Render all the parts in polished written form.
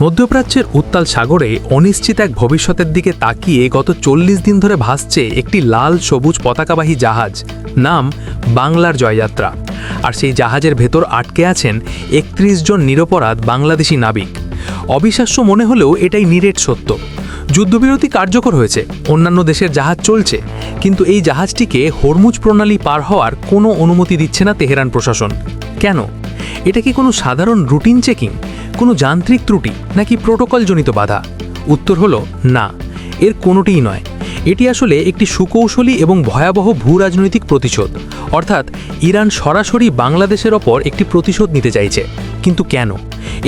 মধ্যপ্রাচ্যের উত্তাল সাগরে অনিশ্চিত এক ভবিষ্যতের দিকে তাকিয়ে গত ৪০ দিন ধরে ভাসছে একটি লাল সবুজ পতাকাবাহী জাহাজ, নাম বাংলার জয়যাত্রা। আর সেই জাহাজের ভেতর আটকে আছেন ৩১ জন নিরপরাধ বাংলাদেশি নাবিক। অবিশ্বাস্য মনে হলেও এটাই নিরেট সত্য। যুদ্ধবিরতি কার্যকর হয়েছে, অন্যান্য দেশের জাহাজ চলছে, কিন্তু এই জাহাজটিকে হরমুজ প্রণালী পার হওয়ার কোনো অনুমতি দিচ্ছে না তেহরান প্রশাসন। কেন? এটা কি কোনো সাধারণ রুটিন চেকিং, কোনো যান্ত্রিক ত্রুটি, নাকি প্রোটোকলজনিত বাধা? উত্তর হলো না, এর কোনোটিই নয়। এটি আসলে একটি সুকৌশলী এবং ভয়াবহ ভূরাজনৈতিক প্রতিশোধ। অর্থাৎ ইরান সরাসরি বাংলাদেশের ওপর একটি প্রতিশোধ নিতে চাইছে। কিন্তু কেন?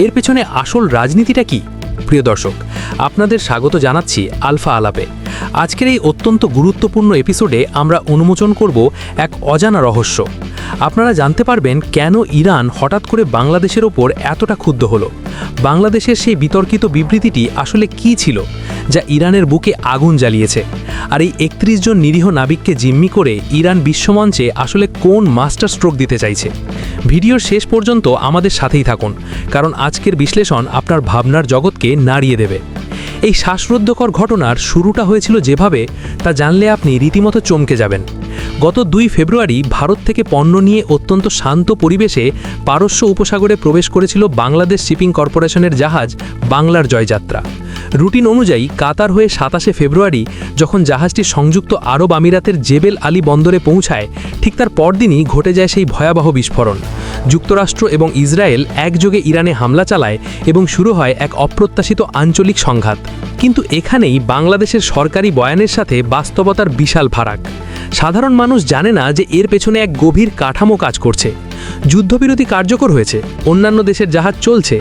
এর পেছনে আসল রাজনীতিটা কি? প্রিয় দর্শক, আপনাদের স্বাগত জানাচ্ছি আলফা আলাপে। আজকের এই অত্যন্ত গুরুত্বপূর্ণ এপিসোডে আমরা উন্মোচন করব এক অজানা রহস্য। আপনারা জানতে পারবেন কেন ইরান হঠাৎ করে বাংলাদেশের ওপর এতটা ক্ষুব্ধ হলো। বাংলাদেশের সেই বিতর্কিত বিবৃতিটি আসলে কী ছিল, যা ইরানের বুকে আগুন জ্বালিয়েছে? আর এই ৩১ জন নিরীহ নাবিককে জিম্মি করে ইরান বিশ্বমঞ্চে আসলে কোন মাস্টার স্ট্রোক দিতে চাইছে? ভিডিওর শেষ পর্যন্ত আমাদের সাথেই থাকুন, কারণ আজকের বিশ্লেষণ আপনার ভাবনার জগৎকে নাড়িয়ে দেবে। এই শ্বাসরুদ্ধকর ঘটনার শুরুটা হয়েছিল যেভাবে, তা জানলে আপনি রীতিমতো চমকে যাবেন। গত ২ ফেব্রুয়ারি ভারত থেকে পণ্য নিয়ে অত্যন্ত শান্ত পরিবেশে পারস্য উপসাগরে প্রবেশ করেছিল বাংলাদেশ শিপিং কর্পোরেশনের জাহাজ বাংলার জয়যাত্রা। রুটিন অনুযায়ী কাতার হয়ে ২৭শে ফেব্রুয়ারি যখন জাহাজটি সংযুক্ত আরব আমিরাতের জেবেল আলী বন্দরে পৌঁছায়, ঠিক তার পরদিনই ঘটে যায় সেই ভয়াবহ বিস্ফোরণ। যুক্তরাষ্ট্র এবং ইসরায়েল একযোগে ইরানে হামলা চালায় এবং শুরু হয় এক অপ্রত্যাশিত আঞ্চলিক সংঘাত। কিন্তু এখানেই বাংলাদেশের সরকারি বয়ানের সাথে বাস্তবতার বিশাল ফারাক। সাধারণ মানুষ জানে না যে এর পেছনে এক গভীর কাঠামো কাজ করছে। যুদ্ধবিরতি কার্যকর হয়েছে, অন্যান্য দেশের জাহাজ চলছে,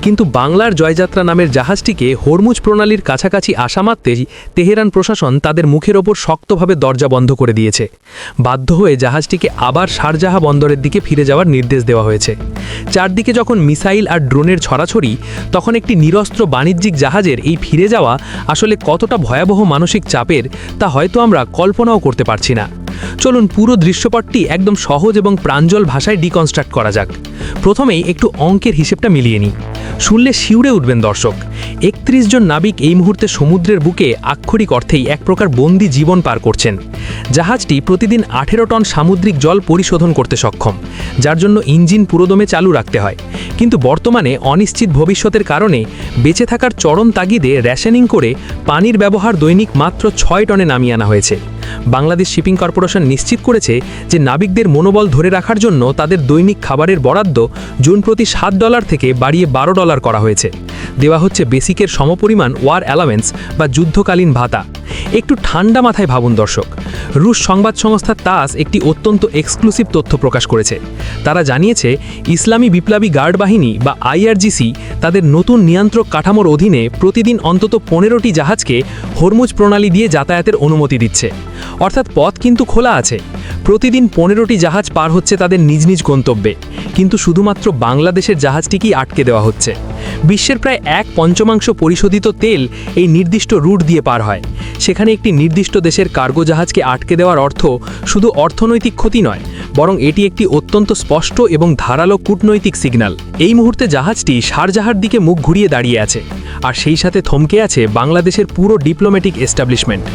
কিন্তু বাংলার জয়যাত্রা নামের জাহাজটিকে হরমুজ প্রণালীর কাছাকাছি আসা মাত্রেই তেহরান প্রশাসন তাদের মুখের ওপর শক্তভাবে দরজা বন্ধ করে দিয়েছে। বাধ্য হয়ে জাহাজটিকে আবার শারজাহা বন্দরের দিকে ফিরে যাওয়ার নির্দেশ দেওয়া হয়েছে। চারদিকে যখন মিসাইল আর ড্রোনের ছড়াছড়ি, তখন একটি নিরস্ত্র বাণিজ্যিক জাহাজের এই ফিরে যাওয়া আসলে কতটা ভয়াবহ মানসিক চাপের, তা হয়তো আমরা কল্পনাও করতে পারছি না। চলুন পুরো দৃশ্যপটটি একদম সহজ এবং প্রাঞ্জল ভাষায় ডিকনস্ট্রাক্ট করা যাক। প্রথমেই একটু অঙ্কের হিসেবটা মিলিয়ে নিই। শুনলে শিউরে উঠবেন দর্শক। ৩১ জন নাবিক এই মুহূর্তে সমুদ্রের বুকে আক্ষরিক অর্থেই এক প্রকার বন্দি জীবন পার করছেন। জাহাজটি প্রতিদিন ১৮ টন সামুদ্রিক জল পরিশোধন করতে সক্ষম, যার জন্য ইঞ্জিন পুরোদমে চালু রাখতে হয়। কিন্তু বর্তমানে অনিশ্চিত ভবিষ্যতের কারণে বেঁচে থাকার চরম তাগিদে রেশনিং করে পানির ব্যবহার দৈনিক মাত্র ৬ টনে নামিয়ে আনা হয়েছে। বাংলাদেশ শিপিং কর্পোরেশন নিশ্চিত করেছে যে নাবিকদের মনোবল ধরে রাখার জন্য তাদের দৈনিক খাবারের বরাদ্দ জন প্রতি $৭ থেকে বাড়িয়ে $১২ করা হয়েছে। দেওয়া হচ্ছে বেসিকের সমপরিমাণ ওয়ার অ্যালাওয়েন্স বা যুদ্ধকালীন ভাতা। একটু ঠান্ডা মাথায় ভাবুন দর্শক। রুশ সংবাদ সংস্থা তাস একটি অত্যন্ত এক্সক্লুসিভ তথ্য প্রকাশ করেছে। তারা জানিয়েছে ইসলামী বিপ্লবী গার্ড বাহিনী বা IRGC তাদের নতুন নিয়ন্ত্রক কাঠামোর অধীনে প্রতিদিন অন্তত ১৫টি জাহাজকে হরমুজ প্রণালী দিয়ে যাতায়াতের অনুমতি দিচ্ছে। অর্থাৎ পথ কিন্তু খোলা আছে। প্রতিদিন ১৫টি জাহাজ পার হচ্ছে তাদের নিজ নিজ গন্তব্যে, কিন্তু শুধুমাত্র বাংলাদেশের জাহাজটিকেই আটকে দেওয়া হচ্ছে। বিশ্বের প্রায় ১/৫ পরিশোধিত তেল এই নির্দিষ্ট রুট দিয়ে পার হয়। সেখানে একটি নির্দিষ্ট দেশের কার্গো জাহাজকে আটকে দেওয়ার অর্থ শুধু অর্থনৈতিক ক্ষতি নয়, বরং এটি একটি অত্যন্ত স্পষ্ট এবং ধারালো কূটনৈতিক সিগন্যাল। এই মুহূর্তে জাহাজটি শারজাহার দিকে মুখ ঘুরিয়ে দাঁড়িয়ে আছে, আর সেই সাথে থমকে আছে বাংলাদেশের পুরো ডিপ্লোম্যাটিক এস্টাবলিশমেন্ট।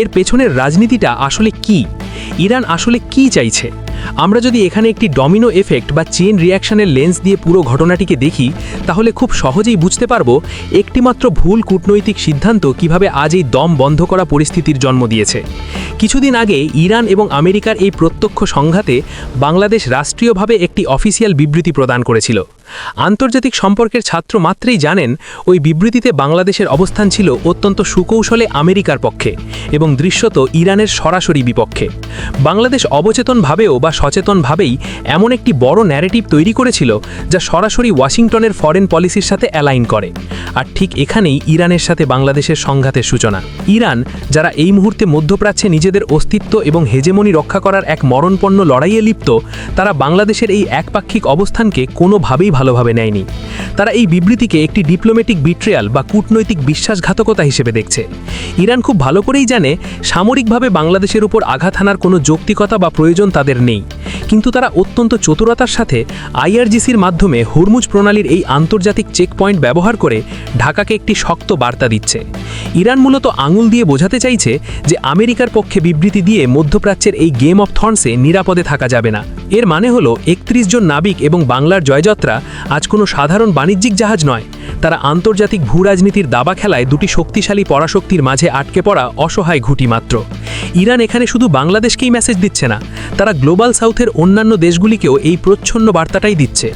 এর পেছনের রাজনীতিটা আসলে কি? ইরান আসলে কি চাইছে? আমরা যদি এখানে একটি ডমিনো এফেক্ট বা চেইন রিয়াকশনের লেন্স দিয়ে পুরো ঘটনাটিকে দেখি, তাহলে খুব সহজেই বুঝতে পারবো একটিমাত্র ভুল কূটনৈতিক সিদ্ধান্ত কিভাবে আজ এই দম বন্ধ করা পরিস্থিতির জন্ম দিয়েছে। কিছুদিন আগে ইরান এবং আমেরিকার এই প্রত্যক্ষ সংঘাতে বাংলাদেশ রাষ্ট্রীয়ভাবে একটি অফিসিয়াল বিবৃতি প্রদান করেছিল। আন্তর্জাতিক সম্পর্কের ছাত্র মাত্রেই জানেন ওই বিবৃতিতে বাংলাদেশের অবস্থান ছিল অত্যন্ত সুকৌশলে আমেরিকার পক্ষে এবং দৃশ্যত ইরানের সরাসরি বিপক্ষে। বাংলাদেশ অবচেতনভাবেও বা সচেতনভাবেই এমন একটি বড় ন্যারেটিভ তৈরি করেছিল যা সরাসরি ওয়াশিংটনের ফরেন পলিসির সাথে অ্যালাইন করে। আর ঠিক এখানেই ইরানের সাথে বাংলাদেশের সংঘাতের সূচনা। ইরান, যারা এই মুহূর্তে মধ্যপ্রাচ্যে নিজেদের অস্তিত্ব এবং হেজেমনি রক্ষা করার এক মরণপন্ন লড়াইয়ে লিপ্ত, তারা বাংলাদেশের এই একপাক্ষিক অবস্থানকে কোনোভাবেই ভালোভাবে নেয়নি। তারা এই বিবৃতিকে একটি ডিপ্লোম্যাটিক বিট্রিয়াল বা কূটনৈতিক বিশ্বাসঘাতকতা হিসেবে দেখছে। ইরান খুব ভালো করেই জানে সামরিকভাবে বাংলাদেশের উপর আঘাত হানার কোনো যৌক্তিকতা বা প্রয়োজন তাদের নেই, কিন্তু তারা অত্যন্ত চতুরতার সাথে IRGCর মাধ্যমে হরমুজ প্রণালীর এই আন্তর্জাতিক চেকপয়েন্ট ব্যবহার করে ঢাকাকে একটি শক্ত বার্তা দিচ্ছে। ইরান মূলত আঙুল দিয়ে বোঝাতে চাইছে যে আমেরিকার পক্ষে বিবৃতি দিয়ে মধ্যপ্রাচ্যের এই গেম অফ থর্নসে নিরাপদে থাকা যাবে না। এর মানে হলো ৩১ জন নাবিক এবং বাংলার জয়যাত্রা আজ কোনো সাধারণ বাণিজ্যিক জাহাজ নয়, তারা আন্তর্জাতিক ভূরাজনীতির দাবা খেলায় দুটি শক্তিশালী পরাশক্তির মাঝে আটকে পড়া অসহায় ঘুঁটি মাত্র। ইরান এখানে শুধু বাংলাদেশকেই মেসেজ দিচ্ছে না, তারা গ্লোবাল সাউথের অন্যান্য দেশগুলিকেও এই প্রচ্ছন্ন বার্তাটাই দিচ্ছে।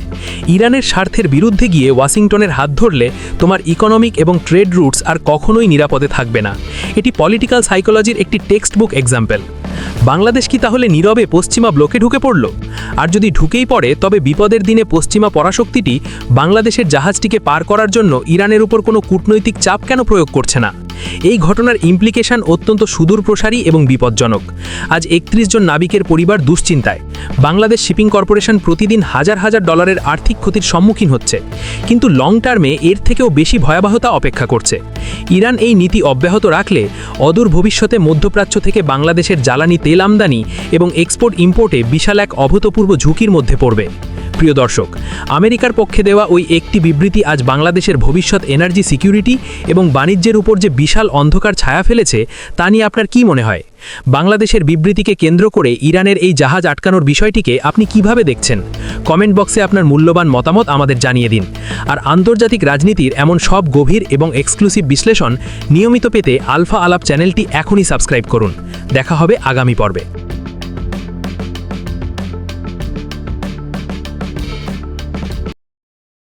ইরানের স্বার্থের বিরুদ্ধে গিয়ে ওয়াশিংটনের হাত ধরলে তোমার ইকোনমিক এবং ট্রেড রুটস আর কখনোই নিরাপদে থাকবে না। এটি পলিটিক্যাল সাইকোলজির একটি টেক্সট বুক এক্সাম্পল। বাংলাদেশ কি তাহলে নীরবে পশ্চিমা ব্লকে ঢুকে পড়ল? আর যদি ঢুকেই পড়ে, তবে বিপদের দিনে পশ্চিমা পরাশক্তিটি বাংলাদেশের জাহাজটিকে পার করার জন্য ইরানের উপর কোনো কূটনৈতিক চাপ কেন প্রয়োগ করছে না? এই ঘটনার ইমপ্লিকেশন অত্যন্ত সুদূরপ্রসারী এবং বিপজ্জনক। আজ ৩১ জন নাবিকের পরিবার দুশ্চিন্তায়। বাংলাদেশ শিপিং কর্পোরেশন প্রতিদিন হাজার হাজার ডলারের আর্থিক ক্ষতির সম্মুখীন হচ্ছে, কিন্তু লং টার্মে এর থেকেও বেশি ভয়াবহতা অপেক্ষা করছে। ইরান এই নীতি অব্যাহত রাখলে অদূর ভবিষ্যতে মধ্যপ্রাচ্য থেকে বাংলাদেশের জ্বালানি তেল আমদানি এবং এক্সপোর্ট ইম্পোর্টে বিশাল এক অভূতপূর্ব ঝুঁকির মধ্যে পড়বে। প্রিয় দর্শক, আমেরিকার পক্ষে দেওয়া ওই একটি বিবৃতি আজ বাংলাদেশের ভবিষ্যৎ এনার্জি সিকিউরিটি এবং বাণিজ্যের উপর যে বিশাল অন্ধকার ছায়া ফেলেছে তা নিয়ে আপনার কি মনে হয়? বাংলাদেশের বিবৃতিকে কেন্দ্র করে ইরানের এই জাহাজ আটকানোর বিষয়টিকে আপনি কিভাবে দেখছেন? কমেন্ট বক্সে আপনার মূল্যবান মতামত আমাদের জানিয়ে দিন। আর আন্তর্জাতিক রাজনীতির এমন সব গভীর এবং এক্সক্লুসিভ বিশ্লেষণ নিয়মিত পেতে আলফা আলাপ চ্যানেলটি এখনই সাবস্ক্রাইব করুন। দেখা হবে আগামী পর্বে।